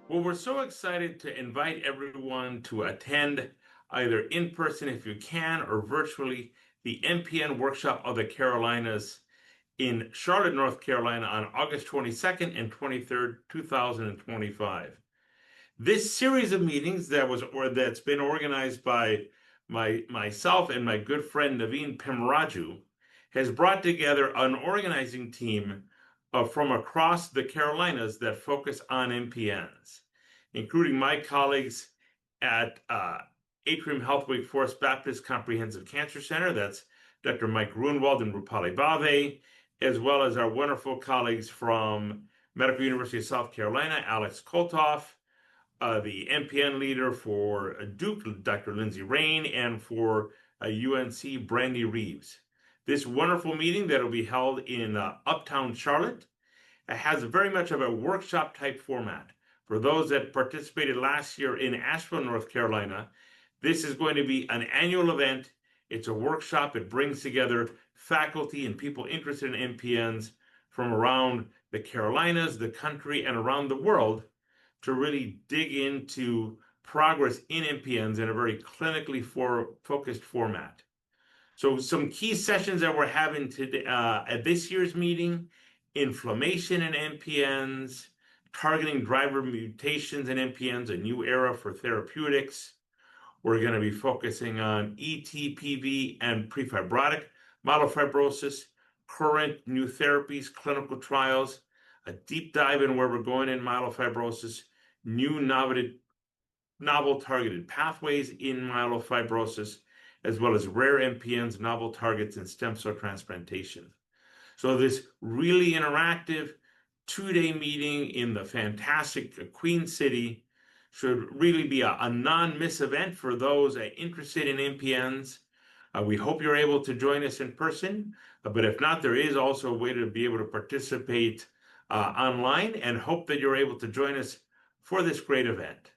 Well, we're so excited to invite everyone to attend either in person if you can or virtually the MPN Workshop of the Carolinas in Charlotte, North Carolina on August 22nd and 23rd, 2025. This series of meetings that's been organized by myself and my good friend Naveen Pemaraju has brought together an organizing team from across the Carolinas that focus on MPNs, including my colleagues at Atrium Health Wake Forest Baptist Comprehensive Cancer Center. That's Dr. Mike Ruenwald and Rupali Bave, as well as our wonderful colleagues from Medical University of South Carolina, Alex Koltoff, the MPN leader for Duke, Dr. Lindsay Rain, and for UNC, Brandy Reeves. This wonderful meeting that will be held in Uptown Charlotte has very much of a workshop type format. For those that participated last year in Asheville, North Carolina, this is going to be an annual event. It's a workshop. It brings together faculty and people interested in MPNs from around the Carolinas, the country, and around the world to really dig into progress in MPNs in a very clinically focused format. So some key sessions that we're having today at this year's meeting: inflammation in MPNs, targeting driver mutations in MPNs, a new era for therapeutics. We're going to be focusing on ETPV and prefibrotic myelofibrosis, current new therapies, clinical trials, a deep dive in where we're going in myelofibrosis, new novel targeted pathways in myelofibrosis, as well as rare MPNs, novel targets, and stem cell transplantation. So this really interactive two-day meeting in the fantastic Queen City should really be a non-miss event for those interested in MPNs. We hope you're able to join us in person, but if not, there is also a way to be able to participate online, and hope that you're able to join us for this great event.